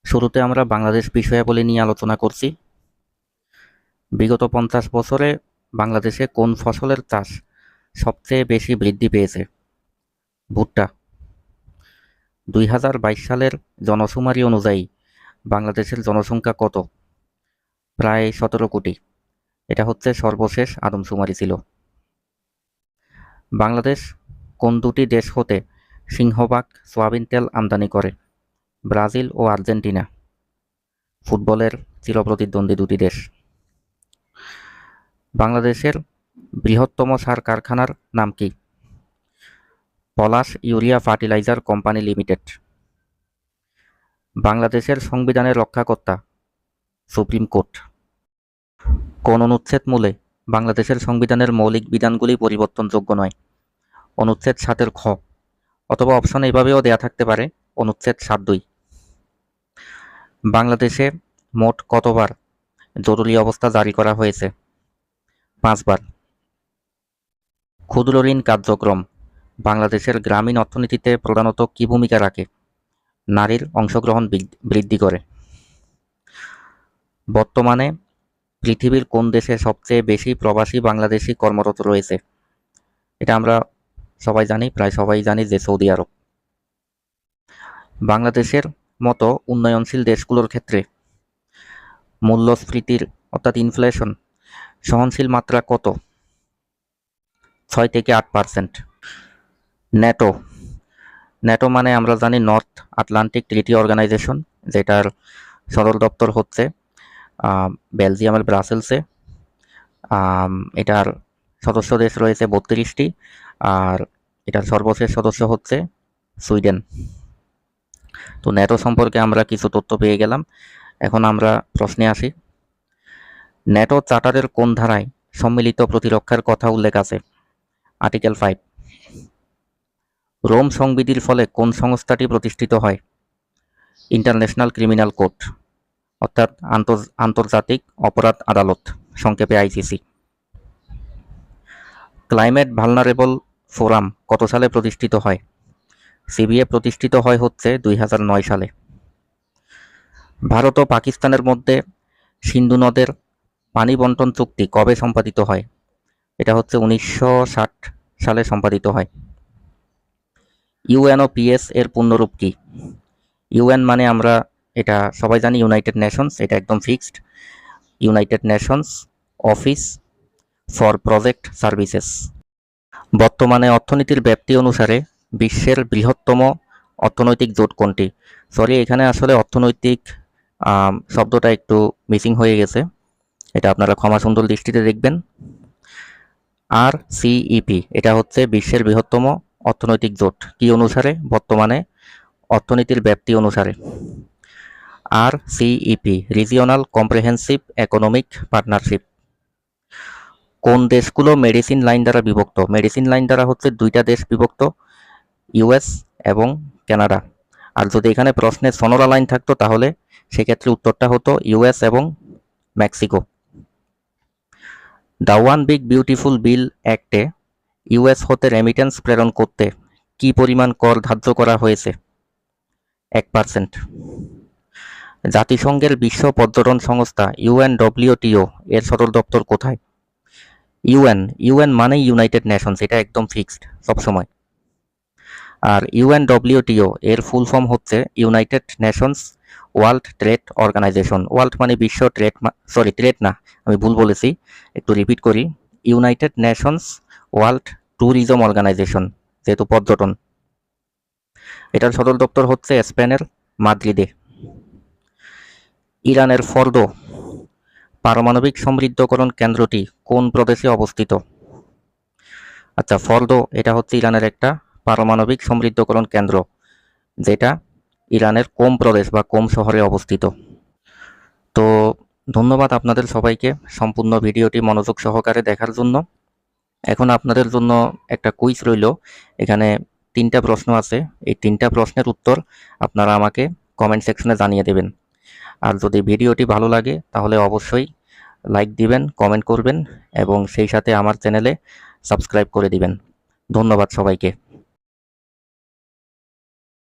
শুরুতে আমরা বাংলাদেশ বিষয়াবলী নিয়ে আলোচনা করছি। বিগত 50 বছরে বাংলাদেশে কোন ফসলের চাষ সবচেয়ে বেশি বৃদ্ধি পেয়েছে? ভুট্টা। 2022 সালের জনশুমারি অনুযায়ী বাংলাদেশের জনসংখ্যা কত? প্রায় 17 কোটি। এটা হচ্ছে সর্বশেষ আদমশুমারি ছিল। বাংলাদেশ কোন দুটি দেশ হতে সিংহভাগ সয়াবিন তেল আমদানি করে? ব্রাজিল ও আর্জেন্টিনা, ফুটবলের চিরপ্রতিদ্বন্দ্বী দুটি দেশ। বাংলাদেশের বৃহত্তম সার কারখানার নাম কি? পলাশ ইউরিয়া ফার্টিলাইজার কোম্পানি লিমিটেড। বাংলাদেশের সংবিধানের রক্ষাকর্তা সুপ্রিম কোর্ট। কোন অনুচ্ছেদ মূলে বাংলাদেশের সংবিধানের মৌলিক বিধানগুলি পরিবর্তনযোগ্য নয়? অনুচ্ছেদ 7-এর খ, অথবা অপশন এইভাবেও দেয়া থাকতে পারে, অনুচ্ছেদ 7(2). বাংলাদেশে মোট কতবার জরুরি অবস্থা জারি করা হয়েছে? 5 বার। ক্ষুদ্র ঋণ কার্যক্রম বাংলাদেশের গ্রামীণ অর্থনীতিতে প্রধানত কী ভূমিকা রাখে? নারীর অংশগ্রহণ বৃদ্ধি করে। বর্তমানে পৃথিবীর কোন দেশে সবচেয়ে বেশি প্রবাসী বাংলাদেশি কর্মরত রয়েছে? এটা আমরা সবাই জানি, প্রায় সবাই জানি যে সৌদি আরব। বাংলাদেশের মতো উন্নয়নশীল দেশগুলোর ক্ষেত্রে মূল্যস্ফীতির অর্থাৎ ইনফ্লেশন সহনশীল মাত্রা কত? 6 থেকে 8%। ন্যাটো। ন্যাটো মানে আমরা জানি নর্থ আটলান্টিক ট্রিটি অর্গানাইজেশন, যেটার সদর দপ্তর হচ্ছে বেলজিয়ামের ব্রাসেলসে। এটার সদস্য দেশ রয়েছে 32টি, আর এটার সর্বশেষ সদস্য হচ্ছে সুইডেন। তো ন্যাটো সম্পর্কে আমরা কিছু তথ্য পেয়ে গেলাম। এখন আমরা প্রশ্নে আসি। ন্যাটো চার্টারের কোন ধারায় সম্মিলিত প্রতিরক্ষার কথা উল্লেখ আছে? আর্টিকেল 5। রোম সংবিধির ফলে কোন সংস্থাটি প্রতিষ্ঠিত হয়? ইন্টারন্যাশনাল ক্রিমিনাল কোর্ট, অর্থাৎ আন্তর্জাতিক অপরাধ আদালত, সংক্ষেপে আইসিসি। ক্লাইমেট ভালনারেবল ফোরাম কত সালে প্রতিষ্ঠিত হয়? সিবিএ প্রতিষ্ঠিত হয় হচ্ছে 2009 সালে। ভারত ও পাকিস্তানের মধ্যে সিন্ধু নদের পানি বন্টন চুক্তি কবে সম্পাদিত হয়? এটা হচ্ছে 1960 সালে সম্পাদিত হয়। ইউএনওপিএস এর পূর্ণরূপ কি? ইউএন মানে আমরা এটা সবাই জানি ইউনাইটেড নেশনস, এটা একদম fixed. United Nations office for project services. বর্তমানে অর্থনীতির ব্যাপ্তি অনুসারে বিশ্বের বৃহত্তম অর্থনৈতিক জোট কোনটি? সরি, এখানে আসলে অর্থনৈতিক শব্দটা একটু মিসিং হয়ে গেছে, এটা আপনারা ক্ষমা সুন্দর দৃষ্টিতে দেখবেন। আর সিইপি এটা হচ্ছে বিশ্বের বৃহত্তম অর্থনৈতিক জোট কি অনুসারে? বর্তমানে অর্থনীতির ব্যাপ্তি অনুসারে। আর CEP regional comprehensive economic partnership. কোন দেশগুলো মেডিসিন লাইন দ্বারা বিভক্ত? মেডিসিন লাইন দ্বারা হচ্ছে দুইটা দেশ বিভক্ত, ইউএস এবং কানাডা। আর যদি এখানে প্রশ্নে সোনোরা লাইন থাকতো তাহলে সেক্ষেত্রে উত্তরটা হতো ইউএস এবং Mexico. The one big beautiful bill অ্যাক্টে ইউএস হতে রেমিটেন্স প্রেরণ করতে কি পরিমাণ কর ধার্য করা হয়েছে? 1%। জাতিসংঘের বিশ্ব পর্যটন সংস্থা ইউএনডব্লিউটিও এর সদর দপ্তর কোথায়? ইউএন মানে ইউনাইটেড নেশনস, এটা একদম ফিক্সড সবসময়। আর ইউএনডব্লিউটিও এর ফুল ফর্ম হচ্ছে United Nations World Trade Organisation. World মানে বিশ্ব ট্রেড, সরি ট্রেড না, আমি ভুল বলেছি, একটু রিপিট করি। United Nations World Tourism Organisation, যেহেতু পর্যটন। এটার সদর দপ্তর হচ্ছে স্পেনের মাদ্রিদে। ইরানের ফর্দো পারমাণবিক সমৃদ্ধকরণ কেন্দ্রটি কোন প্রদেশে অবস্থিত? আচ্ছা, ফর্দো এটা হচ্ছে ইরানের একটা পারমাণবিক সমৃদ্ধকরণ কেন্দ্র, যেটা ইরানের কোম প্রদেশ বা কোম শহরে অবস্থিত। তো ধন্যবাদ আপনাদের সবাইকে সম্পূর্ণ ভিডিওটি মনোযোগ সহকারে দেখার জন্য। এখন আপনাদের জন্য একটা কুইজ রইল। এখানে 3টা প্রশ্ন আছে, এই 3টা প্রশ্নের উত্তর আপনারা আমাকে কমেন্ট সেকশনে জানিয়ে দেবেন। আর যদি ভিডিওটি ভালো লাগে তাহলে অবশ্যই লাইক দিবেন, কমেন্ট করবেন এবং সেই সাথে আমার চ্যানেলে সাবস্ক্রাইব করে দিবেন। ধন্যবাদ সবাইকে।